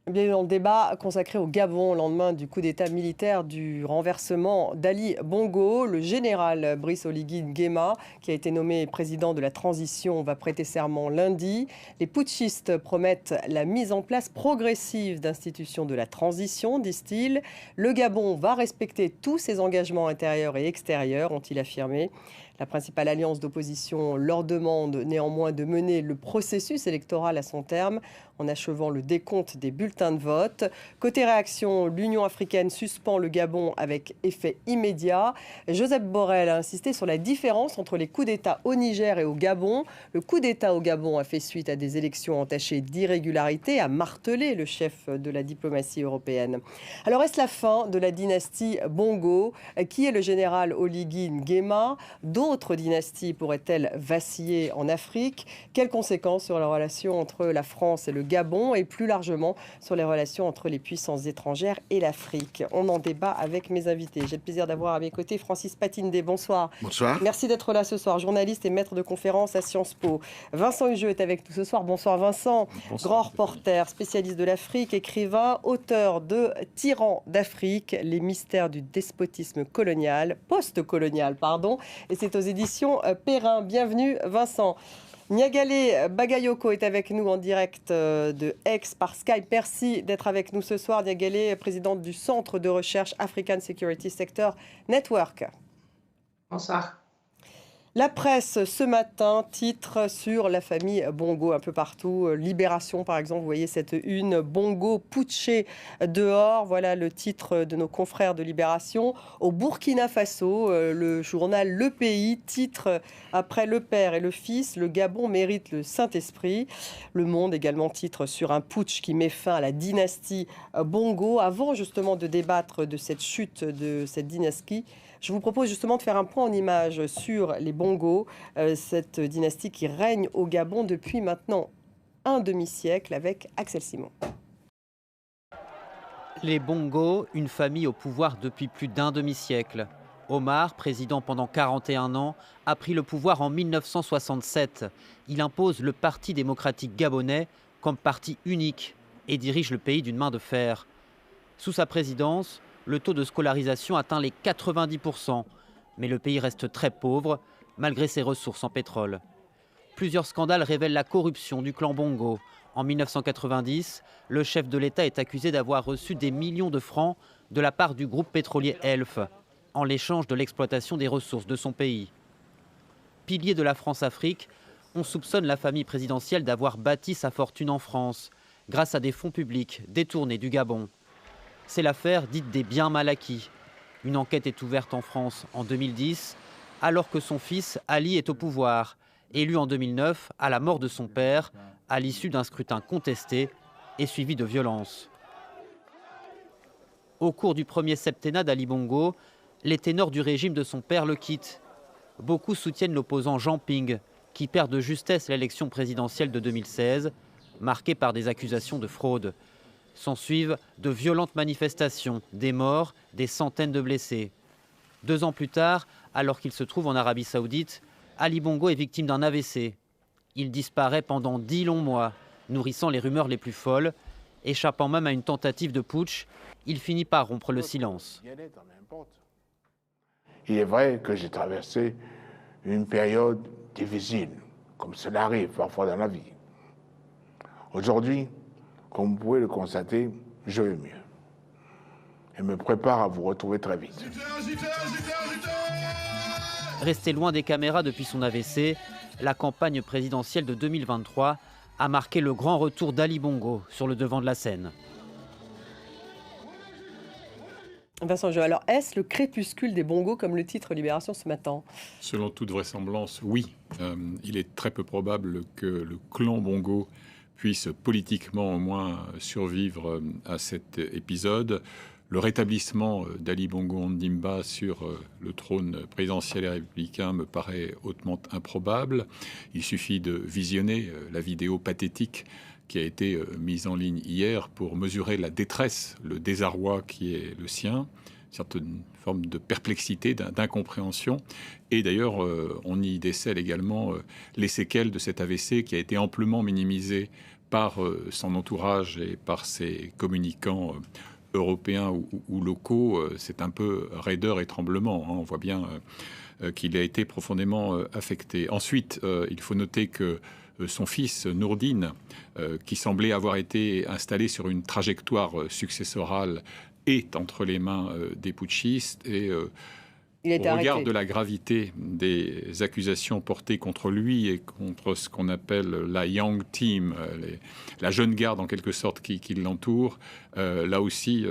Bienvenue dans le débat consacré au Gabon au lendemain du coup d'État militaire du renversement d'Ali Bongo. Le général Brice Oligui Nguema, qui a été nommé président de la transition, va prêter serment lundi. Les putschistes promettent la mise en place progressive d'institutions de la transition, disent-ils. Le Gabon va respecter tous ses engagements intérieurs et extérieurs, ont-ils affirmé. La principale alliance d'opposition leur demande néanmoins de mener le processus électoral à son terme en achevant le décompte des bulletins de vote. Côté réaction, l'Union africaine suspend le Gabon avec effet immédiat. Joseph Borrell a insisté sur la différence entre les coups d'État au Niger et au Gabon. Le coup d'État au Gabon a fait suite à des élections entachées d'irrégularité, a martelé le chef de la diplomatie européenne. Alors est-ce la fin de la dynastie Bongo? Qui est le général Oligui Nguema? D'autres dynasties pourraient-elles vaciller en Afrique? Quelles conséquences sur la relation entre la France et le Gabon et plus largement sur les relations entre les puissances étrangères et l'Afrique? On en débat avec mes invités. J'ai le plaisir d'avoir à mes côtés Francis Patindé. Bonsoir. Bonsoir. Merci d'être là ce soir. Journaliste et maître de conférence à Sciences Po. Vincent Hugeux est avec nous ce soir. Bonsoir Vincent. Bonsoir. Grand reporter, spécialiste de l'Afrique, écrivain, auteur de Tyran d'Afrique, les mystères du despotisme colonial, post-colonial, pardon. Et c'est aux éditions Perrin. Bienvenue Vincent. Niagale Bagayoko est avec nous en direct de Aix par Skype. Merci d'être avec nous ce soir. Niagale, présidente du Centre de recherche African Security Sector Network. Bonsoir. La presse, ce matin, titre sur la famille Bongo un peu partout. Libération, par exemple, vous voyez cette une, Bongo putché dehors. Voilà le titre de nos confrères de Libération. Au Burkina Faso, le journal Le Pays titre après le père et le fils, le Gabon mérite le Saint-Esprit. Le Monde également titre sur un putsch qui met fin à la dynastie Bongo. Avant justement de débattre de cette chute de cette dynastie, je vous propose justement de faire un point en images sur les Bongo, cette dynastie qui règne au Gabon depuis maintenant un demi-siècle avec Axel Simon. Les Bongo, une famille au pouvoir depuis plus d'un demi-siècle. Omar, président pendant 41 ans, a pris le pouvoir en 1967. Il impose le Parti démocratique gabonais comme parti unique et dirige le pays d'une main de fer. Sous sa présidence, le taux de scolarisation atteint les 90%, mais le pays reste très pauvre, malgré ses ressources en pétrole. Plusieurs scandales révèlent la corruption du clan Bongo. En 1990, le chef de l'État est accusé d'avoir reçu des millions de francs de la part du groupe pétrolier Elf, en l'échange de l'exploitation des ressources de son pays. Pilier de la France-Afrique, on soupçonne la famille présidentielle d'avoir bâti sa fortune en France, grâce à des fonds publics détournés du Gabon. C'est l'affaire dite des biens mal acquis. Une enquête est ouverte en France en 2010, alors que son fils Ali est au pouvoir, élu en 2009 à la mort de son père, à l'issue d'un scrutin contesté et suivi de violences. Au cours du premier septennat d'Ali Bongo, les ténors du régime de son père le quittent. Beaucoup soutiennent l'opposant Jean Ping, qui perd de justesse l'élection présidentielle de 2016, marquée par des accusations de fraude. S'ensuivent de violentes manifestations, des morts, des centaines de blessés. 2 ans plus tard, alors qu'il se trouve en Arabie Saoudite, Ali Bongo est victime d'un AVC. Il disparaît pendant 10 longs mois, nourrissant les rumeurs les plus folles. Échappant même à une tentative de putsch, il finit par rompre le silence. Il est vrai que j'ai traversé une période difficile, comme cela arrive parfois dans la vie. Aujourd'hui, comme vous pouvez le constater, je vais mieux. Et me prépare à vous retrouver très vite. Resté loin des caméras depuis son AVC, la campagne présidentielle de 2023 a marqué le grand retour d'Ali Bongo sur le devant de la scène. Vincent Hugeux, alors est-ce le crépuscule des Bongo comme le titre Libération ce matin? Selon toute vraisemblance, oui. Il est très peu probable que le clan Bongo puisse politiquement au moins survivre à cet épisode. Le rétablissement d'Ali Bongo Ondimba sur le trône présidentiel et républicain me paraît hautement improbable. Il suffit de visionner la vidéo pathétique qui a été mise en ligne hier pour mesurer la détresse, le désarroi qui est le sien, une certaine forme de perplexité, d'incompréhension. Et d'ailleurs, on y décèle également les séquelles de cet AVC qui a été amplement minimisé par son entourage et par ses communicants européens ou locaux, c'est un peu raideur et tremblement. On voit bien qu'il a été profondément affecté. Ensuite, il faut noter que son fils Nourdine, qui semblait avoir été installé sur une trajectoire successorale, est entre les mains des putschistes et au regard de la gravité des accusations portées contre lui et contre ce qu'on appelle la Young Team, la jeune garde en quelque sorte qui l'entoure, là aussi,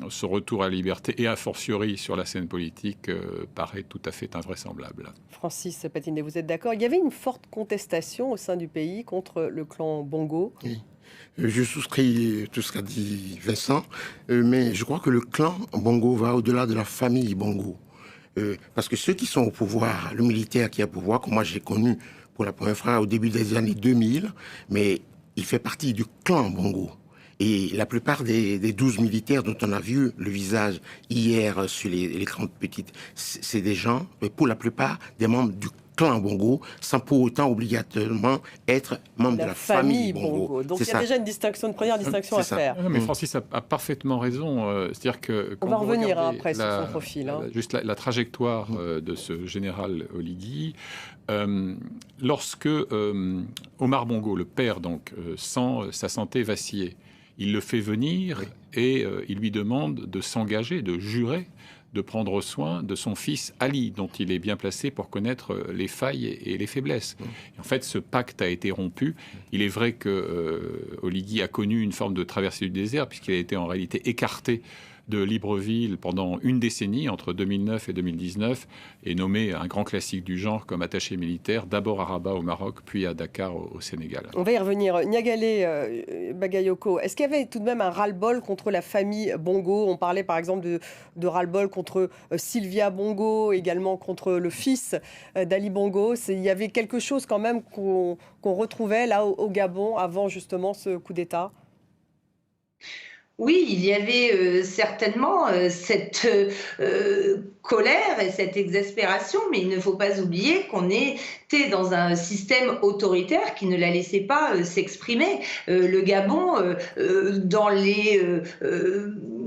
ce retour à la liberté et a fortiori sur la scène politique paraît tout à fait invraisemblable. Francis Patinet, vous êtes d'accord? Il y avait une forte contestation au sein du pays contre le clan Bongo. Oui. Je souscris tout ce qu'a dit Vincent, mais je crois que le clan Bongo va au-delà de la famille Bongo. Parce que ceux qui sont au pouvoir, le militaire qui est au pouvoir, que moi j'ai connu pour la première fois au début des années 2000, mais il fait partie du clan Bongo. Et la plupart des 12 militaires dont on a vu le visage hier sur l'écran petite, c'est des gens, pour la plupart, des membres du clan Bongo, sans pour autant obligatoirement être membre de la famille Bongo. Donc il y a déjà une première distinction à faire. Non, mais Francis a parfaitement raison. C'est-à-dire que on va revenir après sur son profil. Juste la trajectoire de ce général Oligui. Lorsque Omar Bongo, le père, donc, sent sa santé vaciller, il le fait venir et il lui demande de s'engager, de jurer, de prendre soin de son fils Ali, dont il est bien placé pour connaître les failles et les faiblesses. Et en fait, ce pacte a été rompu. Il est vrai que Oligui a connu une forme de traversée du désert, puisqu'il a été en réalité écarté de Libreville pendant une décennie, entre 2009 et 2019, et nommé un grand classique du genre comme attaché militaire, d'abord à Rabat au Maroc, puis à Dakar au Sénégal. On va y revenir. Niagalé Bagayoko, est-ce qu'il y avait tout de même un ras-le-bol contre la famille Bongo? On parlait par exemple de ras-le-bol contre Sylvia Bongo, également contre le fils d'Ali Bongo. Il y avait quelque chose quand même qu'on retrouvait là au Gabon avant justement ce coup d'État? Oui, il y avait certainement cette colère et cette exaspération, mais il ne faut pas oublier qu'on était dans un système autoritaire qui ne la laissait pas s'exprimer. Le Gabon, dans les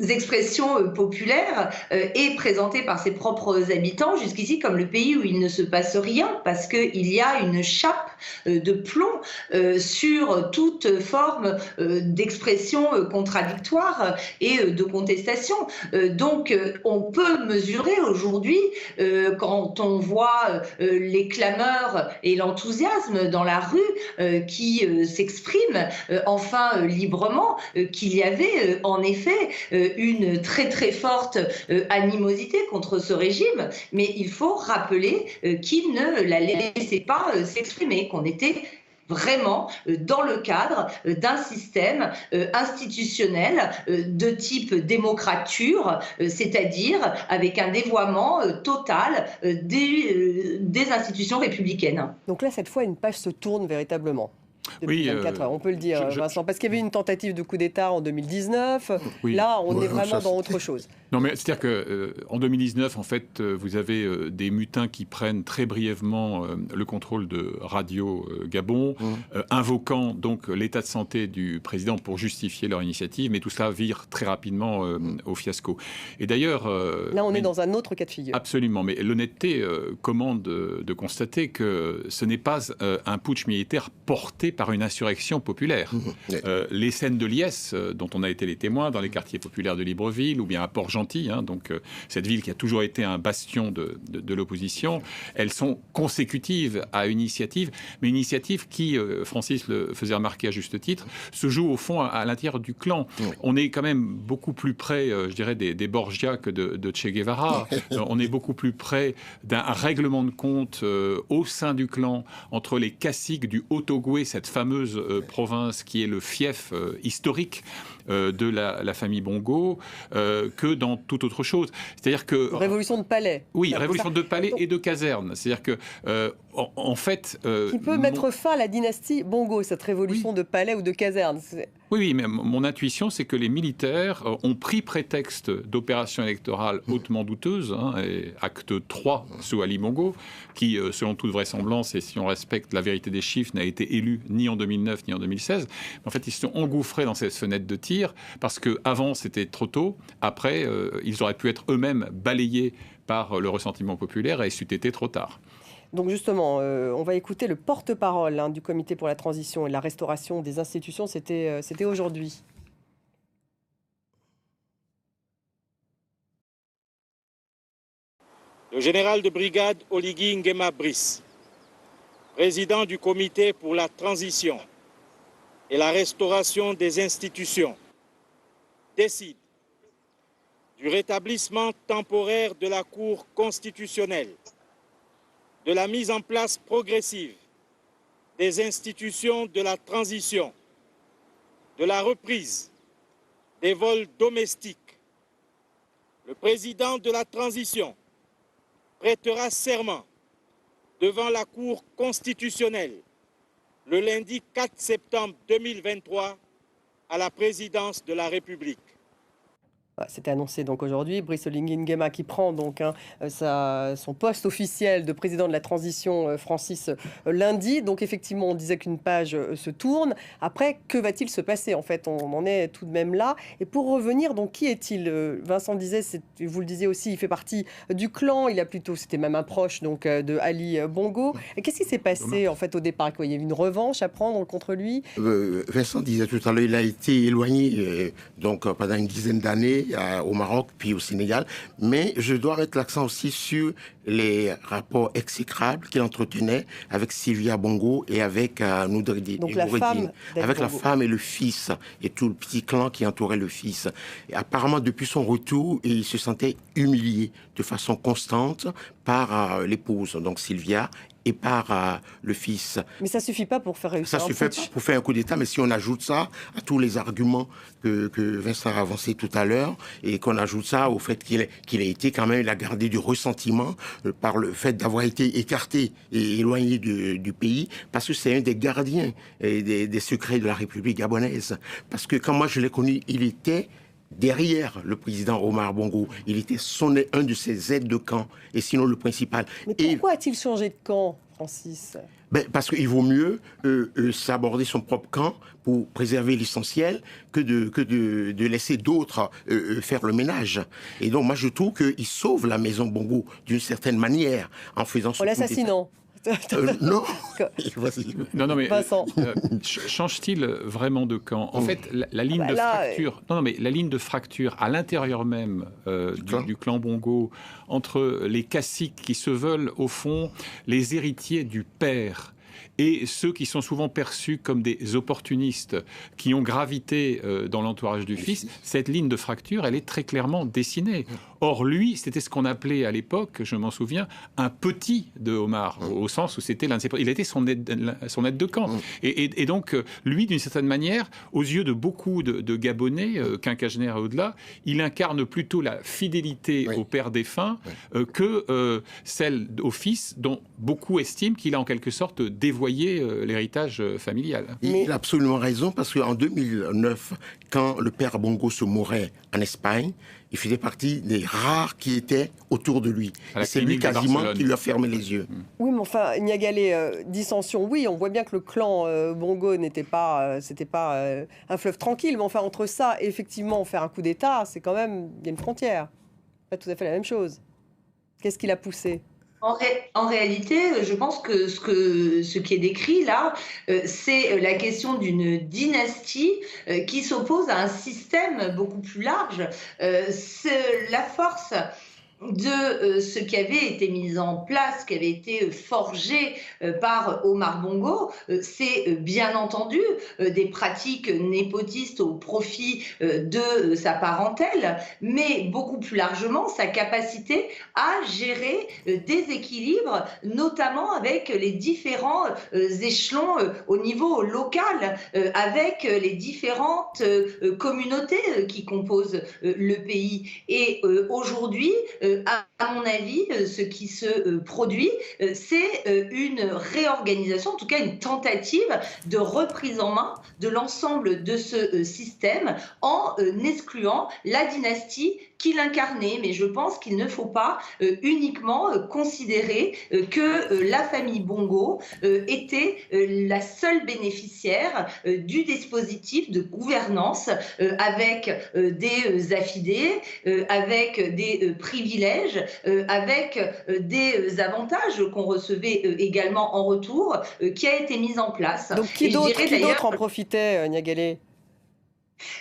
expressions populaires, est présenté par ses propres habitants jusqu'ici comme le pays où il ne se passe rien, parce qu'il y a une chape de plomb sur toute forme d'expression contradictoire et de contestation. Donc on peut mesurer aujourd'hui, quand on voit les clameurs et l'enthousiasme dans la rue qui s'expriment enfin librement, qu'il y avait en effet une très très forte animosité contre ce régime, mais il faut rappeler qu'il ne la laissait pas s'exprimer, qu'on était vraiment dans le cadre d'un système institutionnel de type démocrature, c'est-à-dire avec un dévoiement total des institutions républicaines. Donc là, cette fois, une page se tourne véritablement. Depuis 24 heures, on peut le dire, Vincent, parce qu'il y avait une tentative de coup d'État en 2019. Oui. Là, on est vraiment dans autre chose. Non, mais c'est-à-dire qu'en 2019, en fait, vous avez des mutins qui prennent très brièvement le contrôle de Radio Gabon, invoquant donc l'état de santé du président pour justifier leur initiative, mais tout cela vire très rapidement au fiasco. Et d'ailleurs... là, on est dans un autre cas de figure. Absolument, mais l'honnêteté commande de constater que ce n'est pas un putsch militaire porté par une insurrection populaire. Les scènes de liesse dont on a été les témoins dans les quartiers populaires de Libreville ou bien à Port-Gentil, donc cette ville qui a toujours été un bastion de l'opposition, elles sont consécutives à une initiative, mais une initiative qui, Francis le faisait remarquer à juste titre, se joue au fond à l'intérieur du clan. On est quand même beaucoup plus près, je dirais, des Borgia que de Che Guevara. On est beaucoup plus près d'un règlement de compte au sein du clan entre les caciques du Haut-Ogooué, cette fameuse province qui est le fief historique de la famille Bongo, que dans toute autre chose. C'est-à-dire que... Révolution de palais. Oui, révolution de palais et de caserne. C'est-à-dire que En fait... qui peut mettre fin à la dynastie Bongo, cette révolution de palais ou de caserne. Oui, mais mon intuition, c'est que les militaires ont pris prétexte d'opérations électorales hautement douteuses, et acte 3 sous Ali Bongo, qui, selon toute vraisemblance, et si on respecte la vérité des chiffres, n'a été élu ni en 2009 ni en 2016. En fait, ils se sont engouffrés dans cette fenêtre de tir, parce qu'avant, c'était trop tôt. Après, ils auraient pu être eux-mêmes balayés par le ressentiment populaire, et c'eût été trop tard. Donc justement, on va écouter le porte-parole du Comité pour la transition et la restauration des institutions. C'était aujourd'hui. Le général de brigade Oligui Nguema Brice, président du Comité pour la transition et la restauration des institutions, décide du rétablissement temporaire de la Cour constitutionnelle, de la mise en place progressive des institutions de la transition, de la reprise des vols domestiques. Le président de la transition prêtera serment devant la Cour constitutionnelle le lundi 4 septembre 2023 à la présidence de la République. C'était annoncé donc aujourd'hui. Brice Oligui Nguema qui prend donc son poste officiel de président de la transition Francis lundi. Donc effectivement, on disait qu'une page se tourne. Après, que va-t-il se passer? En fait, on en est tout de même là. Et pour revenir, donc qui est-il? Vincent disait, vous le disiez aussi, il fait partie du clan. Il a plutôt, c'était même un proche donc de Ali Bongo. Et qu'est-ce qui s'est passé en fait au départ? Il y a eu une revanche à prendre contre lui? Vincent disait tout à l'heure, il a été éloigné donc pendant une dizaine d'années au Maroc, puis au Sénégal. Mais je dois mettre l'accent aussi sur les rapports exécrables qu'il entretenait avec Sylvia Bongo et avec Noureddine. Donc la femme avec la femme et le fils, et tout le petit clan qui entourait le fils. Et apparemment, depuis son retour, il se sentait humilié de façon constante par l'épouse, donc Sylvia, et par le fils. Mais ça ne suffit pas pour faire réussir ça suffit pour faire un coup d'État, mais si on ajoute ça à tous les arguments que Vincent a avancés tout à l'heure, et qu'on ajoute ça au fait qu'il a été quand même, il a gardé du ressentiment par le fait d'avoir été écarté et éloigné du pays, parce que c'est un des gardiens des secrets de la République gabonaise. Parce que quand moi je l'ai connu, il était derrière le président Omar Bongo. Il était un de ses aides de camp, et sinon le principal. Mais pourquoi a-t-il changé de camp, Francis? Parce qu'il vaut mieux s'aborder son propre camp pour préserver l'essentiel que de laisser d'autres faire le ménage. Et donc moi je trouve qu'il sauve la maison Bongo d'une certaine manière en faisant son coup d'État. L'assassinant. Non. Non, mais change-t-il vraiment de camp? En fait, la ligne de fracture. Non, mais la ligne de fracture à l'intérieur même du clan Bongo entre les caciques qui se veulent au fond les héritiers du père et ceux qui sont souvent perçus comme des opportunistes qui ont gravité dans l'entourage du fils, cette ligne de fracture, elle est très clairement dessinée. Or, lui, c'était ce qu'on appelait à l'époque, je m'en souviens, un petit de Omar, au sens où c'était l'un de ses... Il était son aide de camp. Et donc, lui, d'une certaine manière, aux yeux de beaucoup de Gabonais, quinquagénaires et au-delà, il incarne plutôt la fidélité au père défunt que celle au fils, dont beaucoup estiment qu'il a en quelque sorte dévoyé l'héritage familial. Il a absolument raison, parce qu'en 2009, quand le père Bongo se mourait en Espagne, il faisait partie des rares qui étaient autour de lui. Et c'est lui quasiment qui lui a fermé les yeux. Oui, mais enfin, Niagalé, dissension, oui, on voit bien que le clan Bongo c'était pas un fleuve tranquille, mais enfin, entre ça et effectivement faire un coup d'État, c'est quand même, il y a une frontière. Pas tout à fait la même chose. Qu'est-ce qui l'a poussé ? En réalité, je pense que ce qui est décrit là, c'est la question d'une dynastie qui s'oppose à un système beaucoup plus large. La force de ce qui avait été mis en place, qui avait été forgé par Omar Bongo, c'est bien entendu des pratiques népotistes au profit de sa parentèle, mais beaucoup plus largement sa capacité à gérer des équilibres, notamment avec les différents échelons au niveau local, avec les différentes communautés qui composent le pays. Et aujourd'hui, À mon avis, ce qui se produit, c'est une réorganisation, en tout cas une tentative de reprise en main de l'ensemble de ce système en excluant la dynastie qu'il incarnait. Mais je pense qu'il ne faut pas uniquement considérer que la famille Bongo était la seule bénéficiaire du dispositif de gouvernance avec des affidés, avec des privilèges, avec des avantages qu'on recevait également en retour, qui a été mis en place. Donc qui d'autre en profitait, Niagalé ?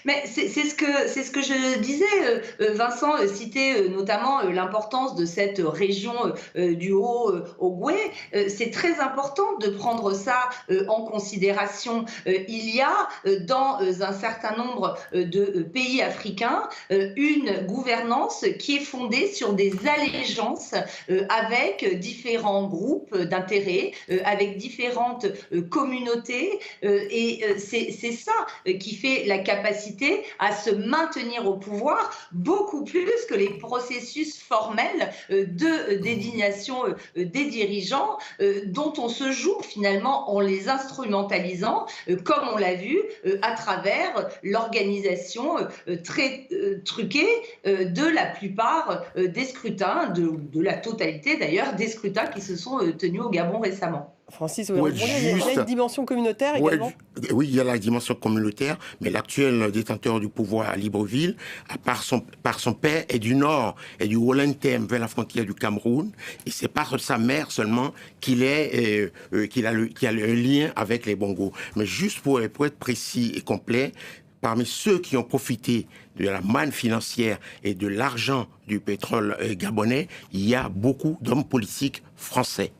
Mais c'est ce que je disais. Vincent citait notamment l'importance de cette région du Haut-Ogooué. C'est très important de prendre ça en considération. Il y a dans un certain nombre de pays africains une gouvernance qui est fondée sur des allégeances avec différents groupes d'intérêts, avec différentes communautés. Et c'est ça qui fait la capacité à se maintenir au pouvoir, beaucoup plus que les processus formels de désignation des dirigeants dont on se joue finalement en les instrumentalisant, comme on l'a vu à travers l'organisation très truquée de la plupart des scrutins, de la totalité d'ailleurs des scrutins qui se sont tenus au Gabon récemment. Francis, il y a une dimension communautaire également. Oui, il y a la dimension communautaire, mais l'actuel détenteur du pouvoir à Libreville, par son père, est du nord, est du Wollentem vers la frontière du Cameroun, et c'est par sa mère seulement qu'il a le lien avec les Bongos. Mais juste pour être précis et complet, parmi ceux qui ont profité de la manne financière et de l'argent du pétrole gabonais, il y a beaucoup d'hommes politiques français.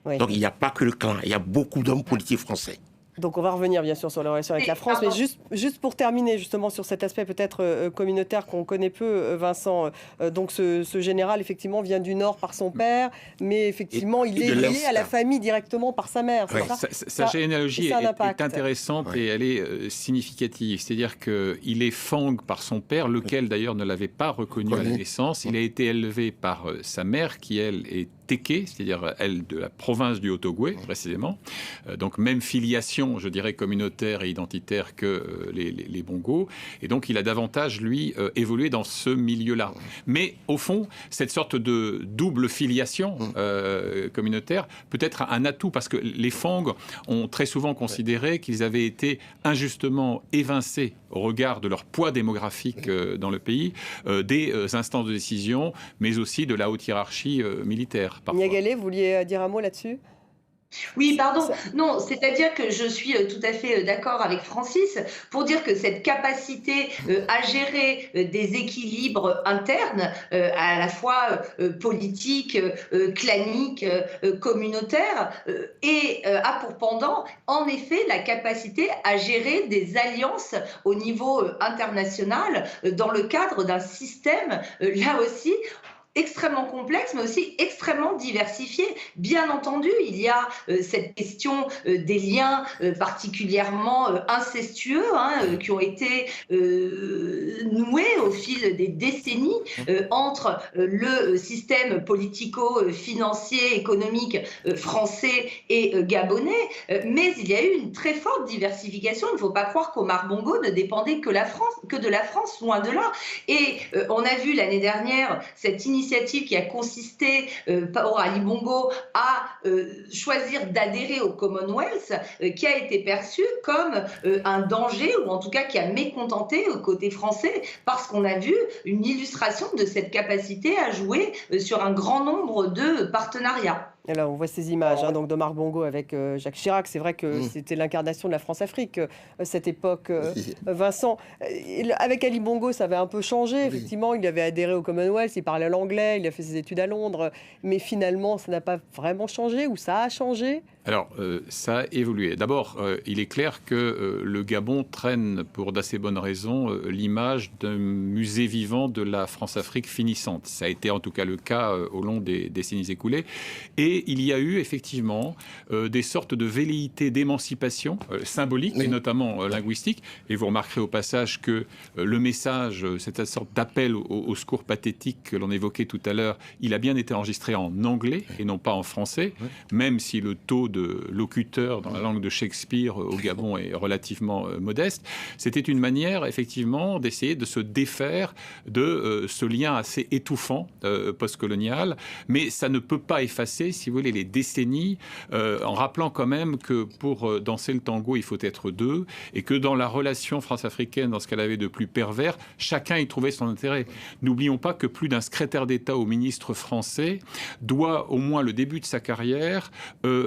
Oui. Donc il n'y a pas que le clan, il y a beaucoup d'hommes politiques français. Donc on va revenir bien sûr sur les relations avec la France, mais juste pour terminer justement sur cet aspect peut-être communautaire qu'on connaît peu, Vincent. Donc ce général effectivement vient du Nord par son père, mais effectivement il est lié à la famille directement par sa mère. Ouais. Sa généalogie est intéressante et elle est significative. C'est-à-dire qu'il est Fang par son père, lequel d'ailleurs ne l'avait pas reconnu à la naissance. Il a été élevé par sa mère qui elle est Téké, c'est-à-dire elle de la province du Haut-Ogooué précisément. Donc même filiation, je dirais, communautaire et identitaire que les Bongos. Et donc il a davantage, lui, évolué dans ce milieu-là. Mais au fond, cette sorte de double filiation communautaire peut être un atout, parce que les Fang ont très souvent considéré qu'ils avaient été injustement évincés au regard de leur poids démographique dans le pays, des instances de décision, mais aussi de la haute hiérarchie militaire. Niagalé, vous vouliez dire un mot là-dessus ? Oui, pardon. Non, c'est-à-dire que je suis tout à fait d'accord avec Francis pour dire que cette capacité à gérer des équilibres internes, à la fois politiques, claniques, communautaires, et a pour pendant, en effet, la capacité à gérer des alliances au niveau international dans le cadre d'un système, là aussi, extrêmement complexe, mais aussi extrêmement diversifié. Bien entendu, il y a cette question des liens particulièrement incestueux qui ont été noués au fil des décennies entre le système politico-financier, économique français et gabonais. Mais il y a eu une très forte diversification. Il ne faut pas croire qu'Omar Bongo ne dépendait que de la France, loin de là. Et on a vu l'année dernière cette initiative qui a consisté pour Ali Bongo à choisir d'adhérer au Commonwealth, qui a été perçu comme un danger, ou en tout cas qui a mécontenté au côté français, parce qu'on a vu une illustration de cette capacité à jouer sur un grand nombre de partenariats. Et là, on voit ces images donc d'Omar Bongo avec Jacques Chirac. C'est vrai que c'était l'incarnation de la France-Afrique, cette époque, Vincent. Avec Ali Bongo, ça avait un peu changé. Effectivement, il avait adhéré au Commonwealth, il parlait l'anglais, il a fait ses études à Londres. Mais finalement, ça n'a pas vraiment changé, ou ça a changé ? Alors, ça a évolué. D'abord, il est clair que le Gabon traîne, pour d'assez bonnes raisons, l'image d'un musée vivant de la France-Afrique finissante. Ça a été en tout cas le cas au long des décennies écoulées. Et il y a eu effectivement des sortes de velléités d'émancipation symbolique et notamment linguistique. Et vous remarquerez au passage que le message, cette sorte d'appel au secours pathétique que l'on évoquait tout à l'heure, il a bien été enregistré en anglais et non pas en français, même si le taux de locuteurs dans la langue de Shakespeare au Gabon est relativement modeste. C'était une manière, effectivement, d'essayer de se défaire de ce lien assez étouffant postcolonial. Mais ça ne peut pas effacer, si vous voulez, les décennies, en rappelant quand même que pour danser le tango, il faut être deux, et que dans la relation france-africaine, dans ce qu'elle avait de plus pervers, chacun y trouvait son intérêt. N'oublions pas que plus d'un secrétaire d'État au ministre français doit au moins le début de sa carrière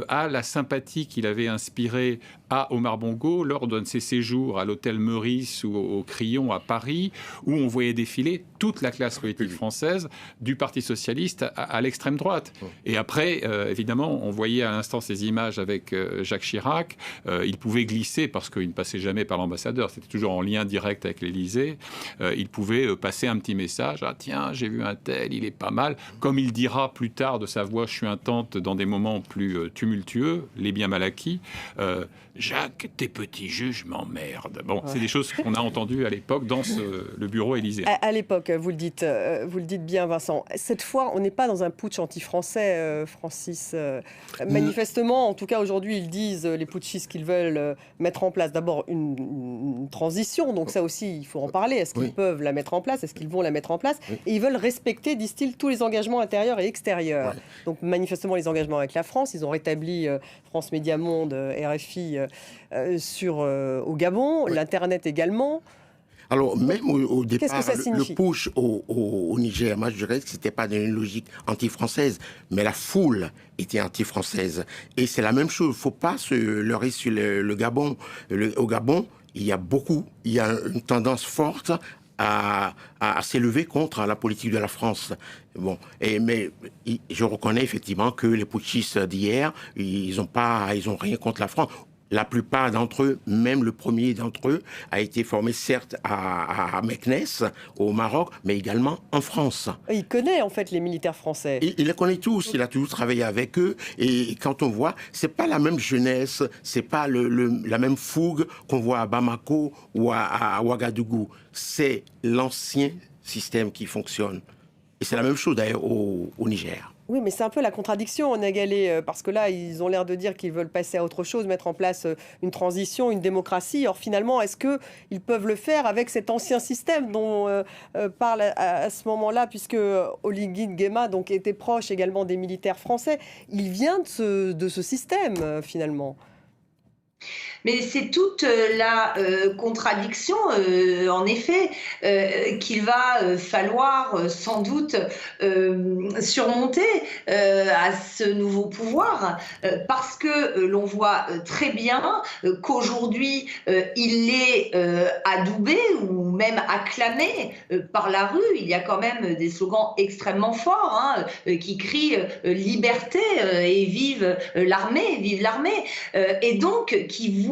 à la sympathie qu'il avait inspirée à Omar Bongo lors d'un de ses séjours à l'hôtel Meurice ou au Crillon à Paris, où on voyait défiler toute la classe politique française, du Parti socialiste à l'extrême droite. Et après, évidemment, on voyait à l'instant ces images avec Jacques Chirac. Il pouvait glisser, parce qu'il ne passait jamais par l'ambassadeur, c'était toujours en lien direct avec l'Élysée. Il pouvait passer un petit message, « Ah tiens, j'ai vu un tel, il est pas mal ». Comme il dira plus tard de sa voix chuintante dans des moments plus tumultueux, les biens mal acquis, Jacques, tes petits juges m'emmerdent. Bon, c'est des choses qu'on a entendues à l'époque dans le bureau élyséen. À l'époque, vous le dites bien, Vincent. Cette fois, on n'est pas dans un putsch anti-français, Francis. Manifestement, en tout cas aujourd'hui, ils disent, les putschistes, qu'ils veulent mettre en place d'abord une transition. Donc ça aussi, il faut en parler. Est-ce qu'ils peuvent la mettre en place? Est-ce qu'ils vont la mettre en place? Et ils veulent respecter, disent-ils, tous les engagements intérieurs et extérieurs. Donc manifestement, les engagements avec la France. Ils ont rétabli France Média Monde, RFI, au Gabon, l'Internet également. Alors, même au départ, le push au Niger, moi je dirais que ce n'était pas dans une logique anti-française, mais la foule était anti-française. Et c'est la même chose, il ne faut pas se leurrer sur le Gabon. Au Gabon, il y a une tendance forte à s'élever contre la politique de la France. Bon, mais je reconnais effectivement que les putschistes d'hier, ils n'ont rien contre la France. La plupart d'entre eux, même le premier d'entre eux, a été formé certes à Meknès, au Maroc, mais également en France. Il connaît en fait les militaires français. Il les connaît tous, il a toujours travaillé avec eux. Et quand on voit, c'est pas la même jeunesse, c'est pas la même fougue qu'on voit à Bamako ou à Ouagadougou. C'est l'ancien système qui fonctionne. Et c'est la même chose d'ailleurs au Niger. Oui, mais c'est un peu la contradiction, Nagalé, parce que là, ils ont l'air de dire qu'ils veulent passer à autre chose, mettre en place une transition, une démocratie. Or, finalement, est-ce qu'ils peuvent le faire avec cet ancien système dont parle à ce moment-là, puisque Oligui Nguema donc, était proche également des militaires français. Il vient de ce système, finalement. Mais c'est toute la contradiction, en effet, qu'il va falloir sans doute surmonter à ce nouveau pouvoir, parce que l'on voit très bien qu'aujourd'hui, il est adoubé ou même acclamé par la rue. Il y a quand même des slogans extrêmement forts qui crient « liberté » et « vive l'armée », et donc qui voit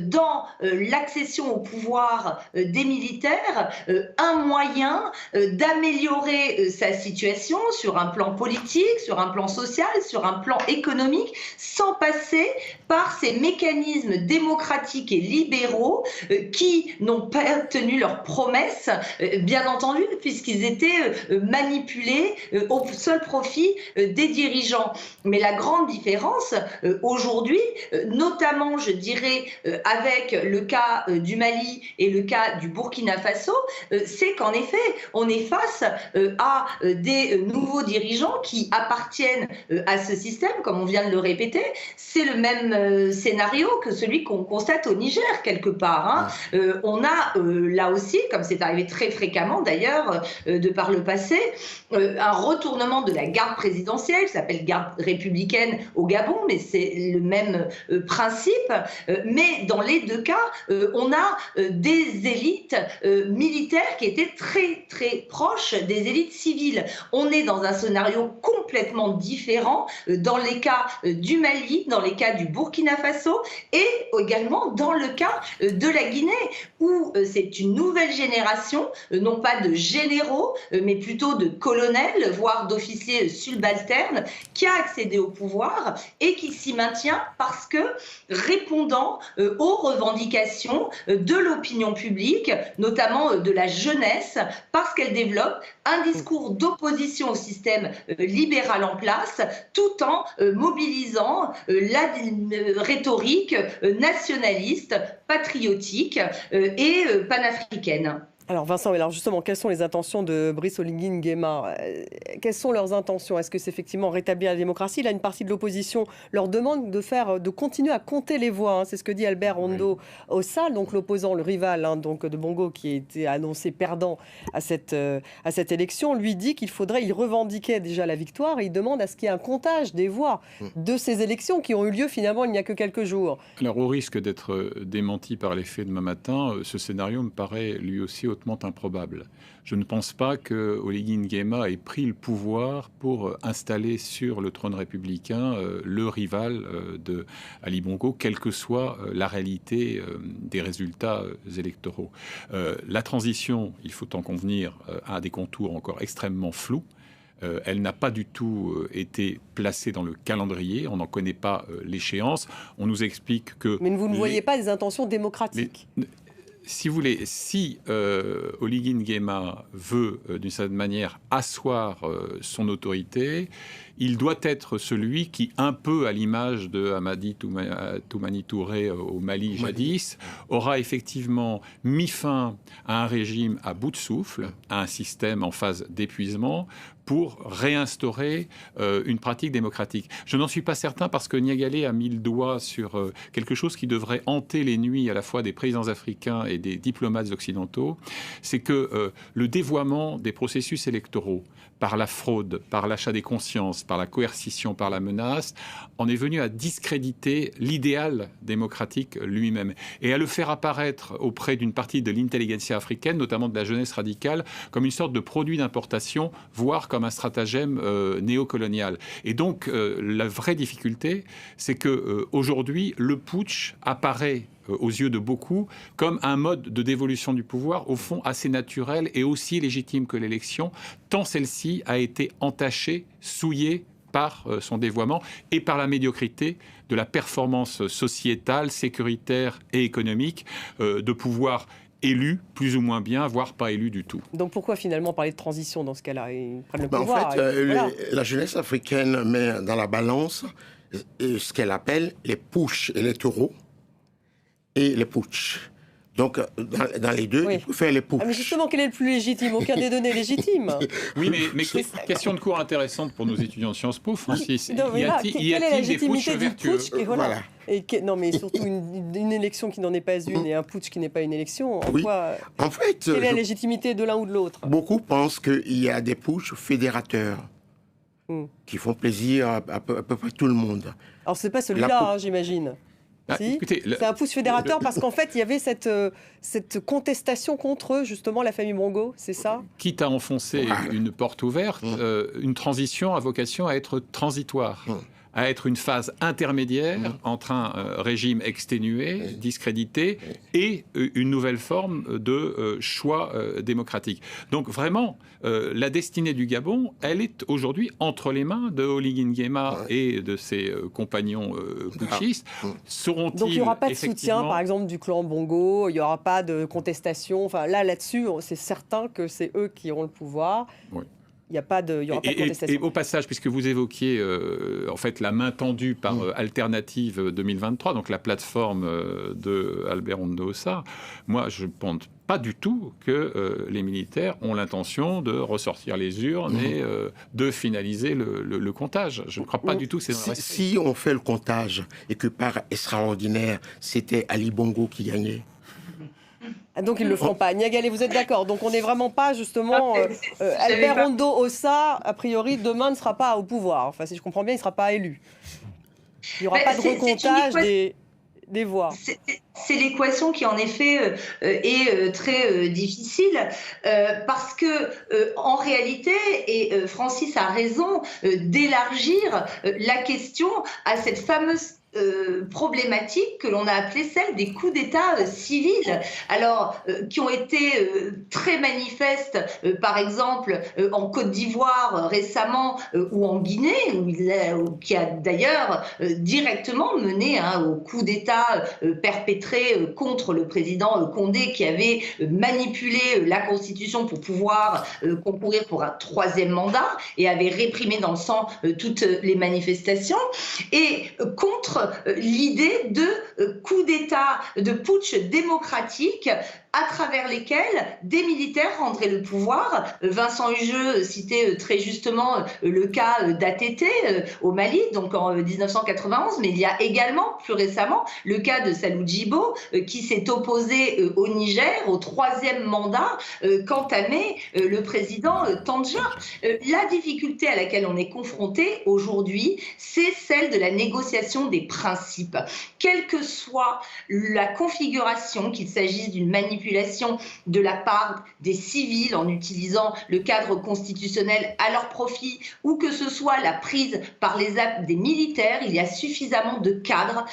dans l'accession au pouvoir des militaires un moyen d'améliorer sa situation sur un plan politique, sur un plan social, sur un plan économique, sans passer par ces mécanismes démocratiques et libéraux qui n'ont pas tenu leurs promesses, bien entendu, puisqu'ils étaient manipulés au seul profit des dirigeants. Mais la grande différence aujourd'hui, notamment, je dirais, avec le cas du Mali et le cas du Burkina Faso, c'est qu'en effet, on est face à des nouveaux dirigeants qui appartiennent à ce système, comme on vient de le répéter. C'est le même scénario que celui qu'on constate au Niger, quelque part. On a là aussi, comme c'est arrivé très fréquemment d'ailleurs, de par le passé, un retournement de la garde présidentielle, qui s'appelle garde républicaine au Gabon, mais c'est le même principe, mais dans les deux cas, on a des élites militaires qui étaient très très proches des élites civiles. On est dans un scénario complètement différent dans les cas du Mali, dans les cas du Burkina Faso et également dans le cas de la Guinée, où c'est une nouvelle génération, non pas de généraux, mais plutôt de colonels, voire d'officiers subalternes, qui a accédé au pouvoir et qui s'y maintient parce que répondant aux revendications de l'opinion publique, notamment de la jeunesse, parce qu'elle développe un discours d'opposition au système libéral en place, tout en mobilisant la rhétorique nationaliste, patriotique et panafricaine. Alors Vincent, alors justement, quelles sont les intentions de Brice Oligui Nguema? Quelles sont leurs intentions? Est-ce que c'est effectivement rétablir la démocratie? Là, une partie de l'opposition leur demande de continuer à compter les voix. Hein. C'est ce que dit Albert Ondo Ossa, donc l'opposant, le rival donc de Bongo, qui a été annoncé perdant à cette élection. Lui dit qu'il revendiquait déjà la victoire et il demande à ce qu'il y ait un comptage des voix de ces élections qui ont eu lieu finalement il n'y a que quelques jours. Alors au risque d'être démenti par les faits demain matin, ce scénario me paraît lui aussi hautement improbable. Je ne pense pas que Oligui Nguema ait pris le pouvoir pour installer sur le trône républicain le rival de Ali Bongo, quelle que soit la réalité des résultats électoraux. La transition, il faut en convenir, a des contours encore extrêmement flous. Elle n'a pas du tout été placée dans le calendrier. On n'en connaît pas l'échéance. On nous explique que... Mais vous ne voyez pas des intentions démocratiques. Si vous voulez, si Oligui Nguema veut, d'une certaine manière, asseoir son autorité, il doit être celui qui, un peu à l'image de Hamadi Toumani Touré au Mali jadis, aura effectivement mis fin à un régime à bout de souffle, à un système en phase d'épuisement, pour réinstaurer une pratique démocratique. Je n'en suis pas certain parce que Niagalé a mis le doigt sur quelque chose qui devrait hanter les nuits à la fois des présidents africains et des diplomates occidentaux, c'est que le dévoiement des processus électoraux par la fraude, par l'achat des consciences, par la coercition, par la menace, en est venu à discréditer l'idéal démocratique lui-même et à le faire apparaître auprès d'une partie de l'intelligentsia africaine, notamment de la jeunesse radicale, comme une sorte de produit d'importation, voire comme un stratagème néocolonial. Et donc, la vraie difficulté, c'est que aujourd'hui, le putsch apparaît aux yeux de beaucoup comme un mode de dévolution du pouvoir, au fond assez naturel et aussi légitime que l'élection, tant celle-ci a été entachée, souillée par son dévoiement et par la médiocrité de la performance sociétale, sécuritaire et économique de pouvoir élu, plus ou moins bien, voire pas élu du tout. Donc pourquoi finalement parler de transition dans ce cas-là? Ils prennent le pouvoir. En fait, la jeunesse africaine met dans la balance ce qu'elle appelle les putschs électoraux et les putschs. Donc, dans les deux, il faut faire les putschs. Mais justement, quel est le plus légitime? Aucun des deux n'est légitime. Oui, mais question de cours intéressante pour nos étudiants de Sciences Po, Francis. Y a-t-il des putschs vertueux? Voilà. Non, mais surtout une élection qui n'en est pas une et un putsch qui n'est pas une élection. En fait, quelle est la légitimité de l'un ou de l'autre? Beaucoup pensent qu'il y a des putschs fédérateurs qui font plaisir à peu près tout le monde. Alors, c'est pas celui-là, j'imagine. Si. C'est un putsch fédérateur parce qu'en fait, il y avait cette contestation contre, justement, la famille Bongo, c'est ça? Quitte à enfoncer une porte ouverte, une transition a vocation à être transitoire. À être une phase intermédiaire entre un régime exténué, discrédité, et une nouvelle forme de choix démocratique. Donc vraiment, la destinée du Gabon, elle est aujourd'hui entre les mains de Oligui Nguema et de ses compagnons putschistes. Seront-ils Donc il n'y aura pas de soutien, par exemple, du clan Bongo, il n'y aura pas de contestation. Enfin, là-dessus, c'est certain que c'est eux qui auront le pouvoir. Oui. Il n'y aura pas de contestation. Et au passage, puisque vous évoquiez en fait la main tendue par Alternative 2023, donc la plateforme de Albert Ondo Ossa, moi je ne pense pas du tout que les militaires ont l'intention de ressortir les urnes et de finaliser le comptage. Je ne crois pas du tout que c'est dans si on fait le comptage et que par extraordinaire, c'était Ali Bongo qui gagnait. Donc ils ne le feront pas. Niagalé, vous êtes d'accord? Donc on n'est vraiment pas justement... Albert Ondo Ossa, a priori, demain ne sera pas au pouvoir. Enfin, si je comprends bien, il ne sera pas élu. Il n'y aura pas de recomptage des... des voix. C'est l'équation qui, en effet, est très difficile parce que, en réalité, et Francis a raison d'élargir la question à cette fameuse problématique que l'on a appelée celle des coups d'État civils, alors qui ont été très manifestes, par exemple en Côte d'Ivoire récemment ou en Guinée, qui a d'ailleurs directement mené au coup d'État perpétré contre le président Condé, qui avait manipulé la Constitution pour pouvoir concourir pour un 3e mandat et avait réprimé dans le sang toutes les manifestations, et contre l'idée de coup d'État, de putsch démocratique à travers lesquels des militaires rendraient le pouvoir. Vincent Hugeux citait très justement le cas d'ATT au Mali, donc en 1991, mais il y a également, plus récemment, le cas de Salou Djibo, qui s'est opposé au Niger, au 3e mandat qu'entamait le président Tandja. La difficulté à laquelle on est confronté aujourd'hui, c'est celle de la négociation des principes. Quelle que soit la configuration, qu'il s'agisse d'une manipulation de la part des civils en utilisant le cadre constitutionnel à leur profit, ou que ce soit la prise par les actes des militaires, il y a suffisamment de cadres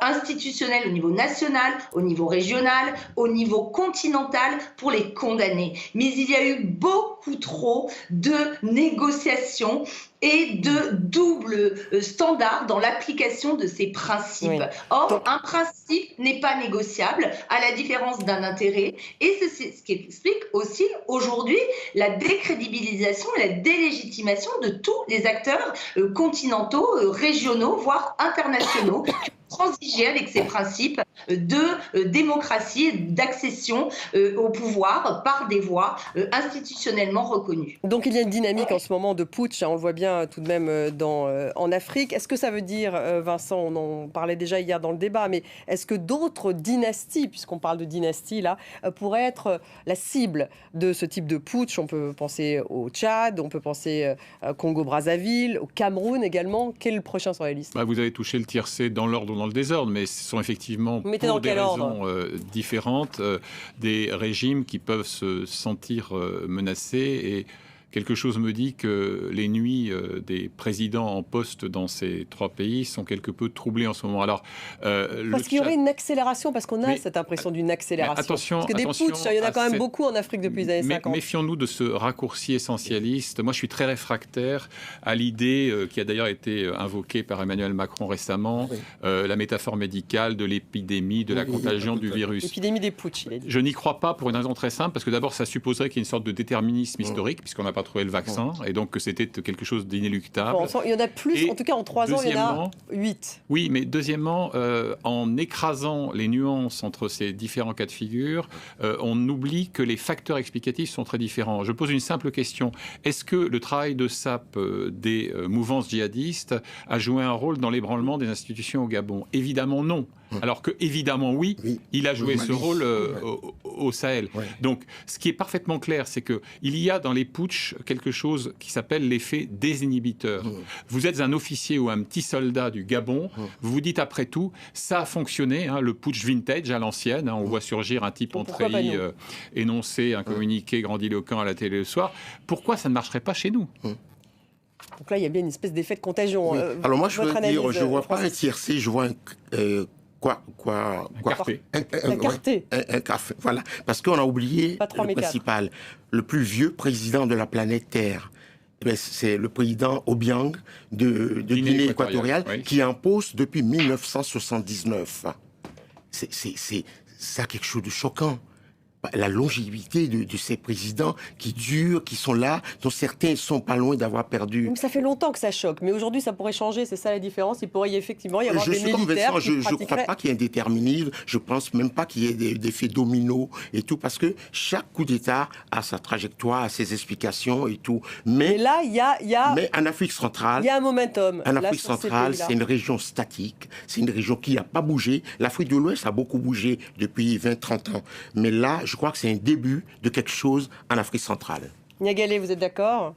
institutionnels au niveau national, au niveau régional, au niveau continental pour les condamner. Mais il y a eu beaucoup trop de négociations et de double standard dans l'application de ces principes. Oui. Or, un principe n'est pas négociable, à la différence d'un intérêt, et c'est ce qui explique aussi aujourd'hui la décrédibilisation et la délégitimation de tous les acteurs continentaux, régionaux, voire internationaux, transiger avec ces principes de démocratie et d'accession au pouvoir par des voies institutionnellement reconnues. Donc il y a une dynamique en ce moment de putsch, on le voit bien tout de même en Afrique. Est-ce que ça veut dire, Vincent, on en parlait déjà hier dans le débat, mais est-ce que d'autres dynasties, puisqu'on parle de dynastie là, pourraient être la cible de ce type de putsch? On peut penser au Tchad, on peut penser au Congo-Brazzaville, au Cameroun également. Quel est le prochain sur la liste? Vous avez touché le tiercé dans l'ordre ou dans le désordre, mais ce sont effectivement pour des raisons différentes des régimes qui peuvent se sentir menacés, et quelque chose me dit que les nuits des présidents en poste dans ces 3 pays sont quelque peu troublées en ce moment. Alors, parce qu'il y aurait une accélération, parce qu'on a cette impression d'une accélération. Attention, parce que des putsch, il y en a quand même beaucoup en Afrique depuis les années 50. Méfions-nous de ce raccourci essentialiste. Moi, je suis très réfractaire à l'idée qui a d'ailleurs été invoquée par Emmanuel Macron récemment, la métaphore médicale de l'épidémie, de la contagion du virus. L'épidémie des putsch, il a dit. Je n'y crois pas pour une raison très simple, parce que d'abord, ça supposerait qu'il y ait une sorte de déterminisme historique, puisqu'on n'a pas trouvé le vaccin, et donc que c'était quelque chose d'inéluctable. Il y en a plus, en tout cas en 3 ans, il y en a 8. Oui, mais deuxièmement, en écrasant les nuances entre ces différents cas de figure, on oublie que les facteurs explicatifs sont très différents. Je pose une simple question. Est-ce que le travail de sape des mouvances djihadistes a joué un rôle dans l'ébranlement des institutions au Gabon? Évidemment non. Alors que, évidemment, oui, il a joué ce rôle au Sahel. Donc, ce qui est parfaitement clair, c'est qu'il y a dans les putschs quelque chose qui s'appelle l'effet désinhibiteur. Vous êtes un officier ou un petit soldat du Gabon, vous vous dites après tout, ça a fonctionné, le putsch vintage à l'ancienne, on voit surgir un type en treillis, énoncer un communiqué grandiloquent à la télé le soir. Pourquoi ça ne marcherait pas chez nous? Donc là, il y a bien une espèce d'effet de contagion. Alors moi, je veux dire, je ne vois pas un tiercé, je vois un quartet. Un café, voilà. Parce qu'on a oublié le principal. Le plus vieux président de la planète Terre, c'est le président Obiang de Guinée équatoriale, qui est en poste depuis 1979. C'est quelque chose de choquant. La longévité de ces présidents qui durent, qui sont là, dont certains sont pas loin d'avoir perdu. Donc ça fait longtemps que ça choque, mais aujourd'hui ça pourrait changer, c'est ça la différence. Il pourrait effectivement y avoir des militaires qui je ne crois pas qu'il y ait un déterminisme, je pense même pas qu'il y ait des effets dominos et tout, parce que chaque coup d'État a sa trajectoire, a ses explications et tout. Mais là, il y a... Mais en Afrique centrale... Il y a un momentum. En Afrique centrale, c'est une région statique, c'est une région qui n'a pas bougé. L'Afrique de l'Ouest a beaucoup bougé depuis 20-30 ans. Mais là, je crois que c'est un début de quelque chose en Afrique centrale. Niagalé, vous êtes d'accord?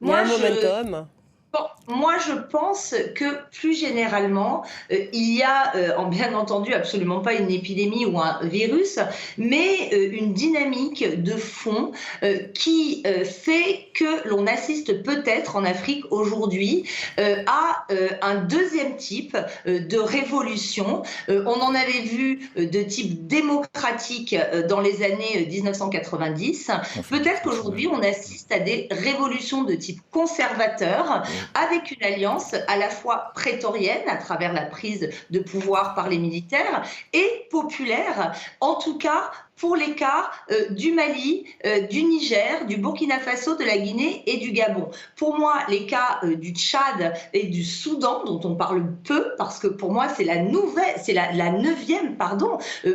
Il y a un momentum. Bon, moi, je pense que plus généralement, il y a, bien entendu, absolument pas une épidémie ou un virus, mais une dynamique de fond qui fait que l'on assiste peut-être en Afrique aujourd'hui à un deuxième type de révolution. On en avait vu de type démocratique dans les années 1990. Peut-être qu'aujourd'hui, on assiste à des révolutions de type conservateur, avec une alliance à la fois prétorienne, à travers la prise de pouvoir par les militaires, et populaire, en tout cas pour les cas du Mali, du Niger, du Burkina Faso, de la Guinée et du Gabon. Pour moi, les cas du Tchad et du Soudan, dont on parle peu, parce que pour moi, c'est la neuvième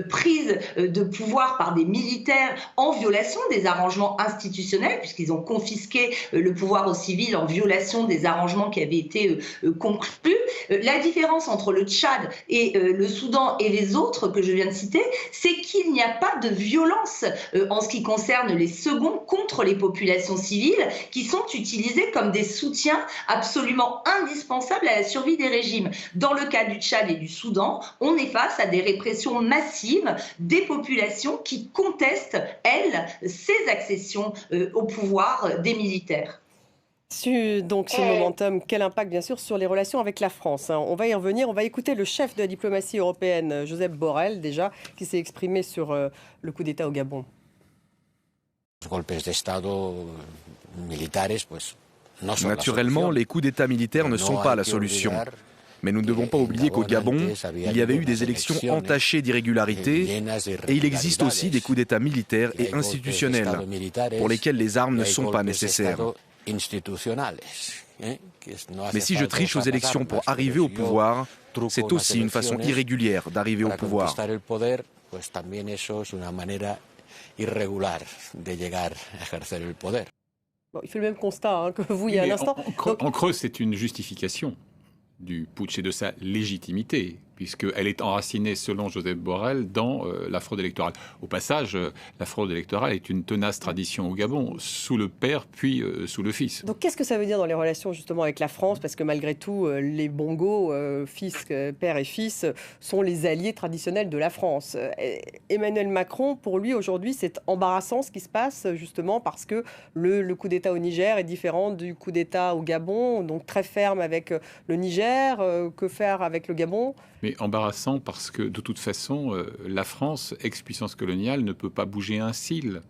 prise de pouvoir par des militaires en violation des arrangements institutionnels, puisqu'ils ont confisqué le pouvoir aux civils en violation des arrangements qui avaient été conclus. La différence entre le Tchad et le Soudan et les autres que je viens de citer, c'est qu'il n'y a pas de violence en ce qui concerne les seconds contre les populations civiles qui sont utilisées comme des soutiens absolument indispensables à la survie des régimes. Dans le cas du Tchad et du Soudan, on est face à des répressions massives des populations qui contestent, elles, ces accessions au pouvoir des militaires. Donc ce momentum, quel impact bien sûr sur les relations avec la France, hein. On va y revenir, on va écouter le chef de la diplomatie européenne, Josep Borrell, déjà, qui s'est exprimé sur le coup d'État au Gabon. Naturellement, les coups d'État militaires ne sont pas la solution. Mais nous ne devons pas oublier qu'au Gabon, il y avait eu des élections entachées d'irrégularités et il existe aussi des coups d'État militaires et institutionnels pour lesquels les armes ne sont pas nécessaires. Mais si je triche aux élections pour arriver au pouvoir, c'est aussi une façon irrégulière d'arriver au pouvoir. Bon, il fait le même constat que vous il y a un instant. En creux, c'est une justification du putsch et de sa légitimité, puisqu'elle est enracinée, selon Josep Borrell, dans la fraude électorale. Au passage, la fraude électorale est une tenace tradition au Gabon, sous le père puis sous le fils. Donc qu'est-ce que ça veut dire dans les relations justement avec la France? Parce que malgré tout, les Bongo, père et fils, sont les alliés traditionnels de la France. Emmanuel Macron, pour lui, aujourd'hui, c'est embarrassant ce qui se passe, justement, parce que le coup d'État au Niger est différent du coup d'État au Gabon, donc très ferme avec le Niger. Que faire avec le Gabon? Mais embarrassant parce que, de toute façon, la France, ex-puissance coloniale, ne peut pas bouger un cil,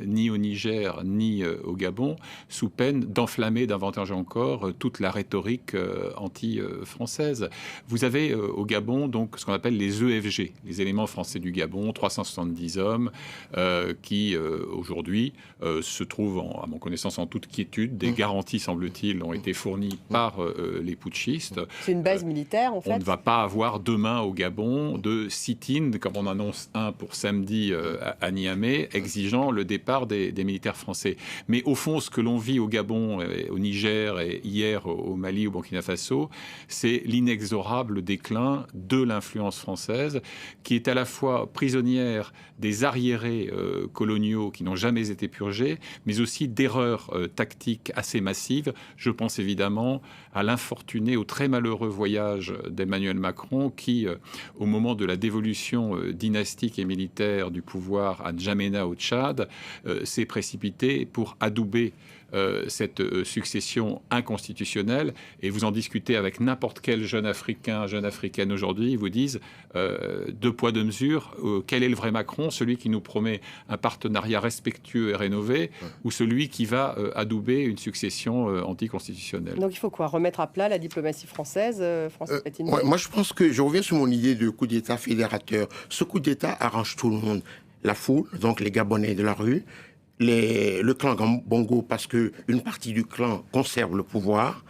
ni au Niger, ni au Gabon, sous peine d'enflammer davantage encore toute la rhétorique anti-française. Vous avez au Gabon donc ce qu'on appelle les EFG, les éléments français du Gabon, 370 hommes, qui aujourd'hui se trouvent, à mon connaissance, en toute quiétude. Des garanties, semble-t-il, ont été fournies par les putschistes. C'est une base militaire, en fait. On ne va pas avoir demain au Gabon de sit-in, comme on annonce un pour samedi à Niamey, exigeant le départ des militaires français. Mais au fond, ce que l'on vit au Gabon, au Niger et hier au Mali, au Burkina Faso, c'est l'inexorable déclin de l'influence française, qui est à la fois prisonnière des arriérés coloniaux qui n'ont jamais été purgés, mais aussi d'erreurs tactiques assez massives. Je pense évidemment à l'infortuné, au très malheureux voyage d'Emmanuel Macron qui, au moment de la dévolution dynastique et militaire du pouvoir à N'Djamena au Tchad, s'est précipité pour adouber cette succession inconstitutionnelle. Et vous en discutez avec n'importe quel jeune Africain, jeune Africaine aujourd'hui, ils vous disent deux poids, deux mesures. Quel est le vrai Macron? Celui qui nous promet un partenariat respectueux et rénové, ou celui qui va adouber une succession anticonstitutionnelle? Donc il faut quoi? Remettre à plat la diplomatie française, Francis Patini? Moi, je pense que je reviens sur mon idée de coup d'État fédérateur. Ce coup d'État arrange tout le monde. La foule, donc les Gabonais de la rue, le clan Bongo, parce qu'une partie du clan conserve le pouvoir,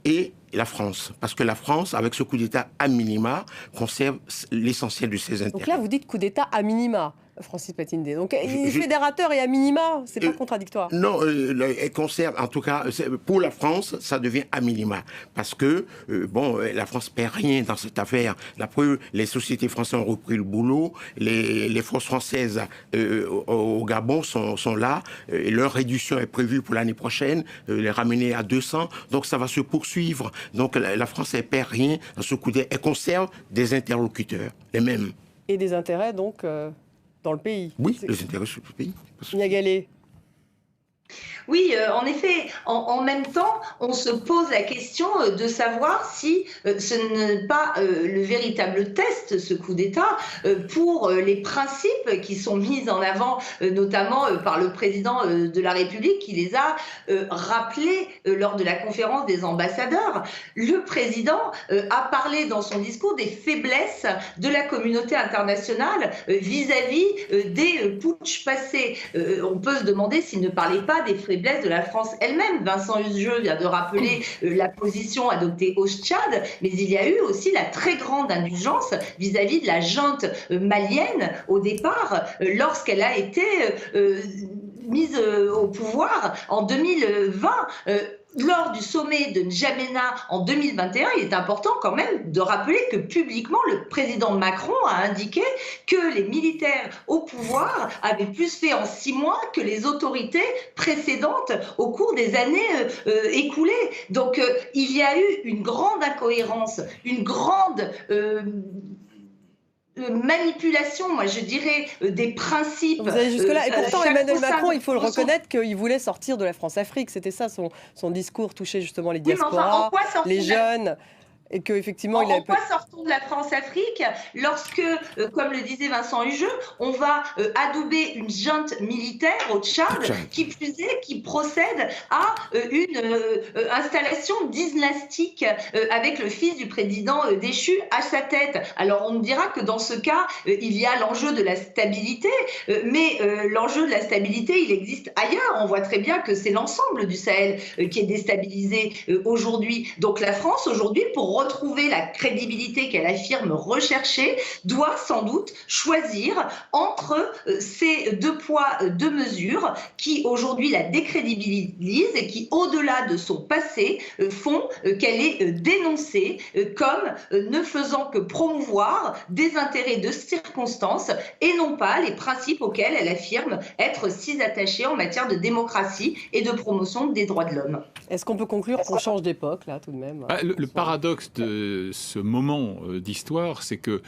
et la France, parce que la France, avec ce coup d'État à minima, conserve l'essentiel de ses intérêts. Donc là, vous dites coup d'État à minima. Francis Patindé. Donc, il est fédérateur et à minima, c'est pas contradictoire. Non, elle concerne, en tout cas, pour la France, ça devient à minima. Parce que, la France perd rien dans cette affaire. La preuve, les sociétés françaises ont repris le boulot, les forces françaises au Gabon sont là, et leur réduction est prévue pour l'année prochaine, les ramener à 200. Donc, ça va se poursuivre. Donc, la France, elle perd rien dans ce coup d'œil. Elle conserve des interlocuteurs, les mêmes. Et des intérêts, donc, dans le pays. Oui, les intérêts sur le pays. Niagalé. Oui, en effet, en même temps, on se pose la question de savoir si ce n'est pas le véritable test, ce coup d'État, pour les principes qui sont mis en avant, notamment par le président de la République, qui les a rappelés lors de la conférence des ambassadeurs. Le président a parlé dans son discours des faiblesses de la communauté internationale vis-à-vis des putschs passés. On peut se demander s'il ne parlait pas des faiblesses de la France elle-même. Vincent Hugeux vient de rappeler la position adoptée au Tchad, mais il y a eu aussi la très grande indulgence vis-à-vis de la junte malienne au départ, lorsqu'elle a été mise au pouvoir en 2020. Lors du sommet de N'Djamena en 2021, il est important quand même de rappeler que publiquement, le président Macron a indiqué que les militaires au pouvoir avaient plus fait en 6 mois que les autorités précédentes au cours des années écoulées. Donc il y a eu une grande incohérence, une grande manipulation, moi je dirais, des principes. Vous allez jusque-là. Et pourtant, Emmanuel Macron, il faut le reconnaître, qu'il voulait sortir de la France-Afrique. C'était ça son discours, toucher justement les diasporas, les jeunes. Et qu'effectivement, il a... Pourquoi sortons de la France-Afrique lorsque, comme le disait Vincent Hugeux, on va adouber une junte militaire au Tchad, qui plus est, qui procède à une installation dynastique avec le fils du président déchu à sa tête. Alors on me dira que dans ce cas, il y a l'enjeu de la stabilité, mais l'enjeu de la stabilité, il existe ailleurs. On voit très bien que c'est l'ensemble du Sahel qui est déstabilisé aujourd'hui. Donc la France, aujourd'hui, pour retrouver la crédibilité qu'elle affirme rechercher, doit sans doute choisir entre ces 2 poids, 2 mesures qui aujourd'hui la décrédibilisent et qui, au-delà de son passé, font qu'elle est dénoncée comme ne faisant que promouvoir des intérêts de circonstance et non pas les principes auxquels elle affirme être si attachée en matière de démocratie et de promotion des droits de l'homme. Est-ce qu'on peut conclure qu'on change d'époque, là, tout de même? Le paradoxe de ce moment d'histoire, c'est que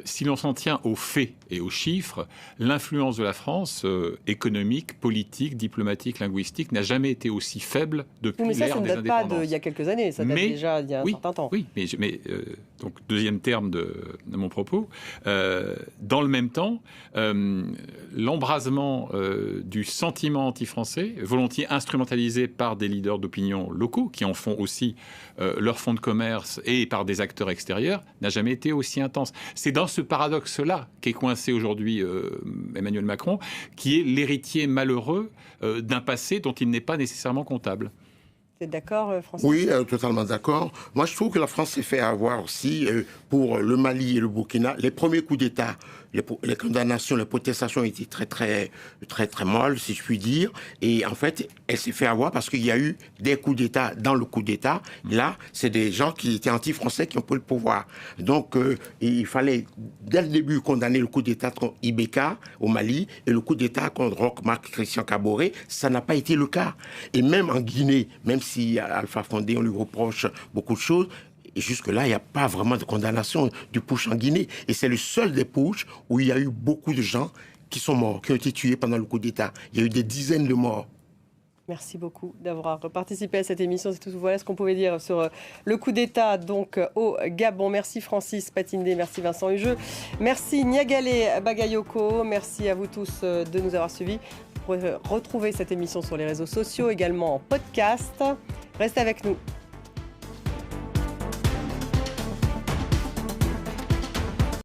si l'on s'en tient aux faits et aux chiffres, l'influence de la France économique, politique, diplomatique, linguistique n'a jamais été aussi faible depuis l'ère des indépendances. Mais ça ne date pas d'il y a quelques années, ça date déjà d'il y a un certain temps. Oui, mais donc deuxième terme de mon propos, dans le même temps, l'embrasement du sentiment anti-français, volontiers instrumentalisé par des leaders d'opinion locaux, qui en font aussi leur fonds de commerce, et par des acteurs extérieurs, n'a jamais été aussi intense. C'est dans ce paradoxe-là qu'est coincé aujourd'hui Emmanuel Macron, qui est l'héritier malheureux d'un passé dont il n'est pas nécessairement comptable. Vous êtes d'accord, Francis? Oui, totalement d'accord. Moi, je trouve que la France s'est fait avoir aussi, pour le Mali et le Burkina, les premiers coups d'État, les condamnations, les protestations étaient très molles, si je puis dire. Et en fait, elle s'est fait avoir parce qu'il y a eu des coups d'État dans le coup d'État. Là, c'est des gens qui étaient anti-français qui ont pris le pouvoir. Donc, il fallait, dès le début, condamner le coup d'État contre Ibeka au Mali et le coup d'État contre Roch-Marc Christian Kaboré. Ça n'a pas été le cas. Et même en Guinée, même si Alpha Condé, on lui reproche beaucoup de choses, et jusque-là, il n'y a pas vraiment de condamnation du putsch en Guinée. Et c'est le seul des putschs où il y a eu beaucoup de gens qui sont morts, qui ont été tués pendant le coup d'État. Il y a eu des dizaines de morts. Merci beaucoup d'avoir participé à cette émission. C'est tout. Voilà ce qu'on pouvait dire sur le coup d'État donc au Gabon. Merci Francis Patindé, merci Vincent Hugeux, merci Niagalé Bagayoko, merci à vous tous de nous avoir suivis. Vous pouvez retrouver cette émission sur les réseaux sociaux, également en podcast. Restez avec nous.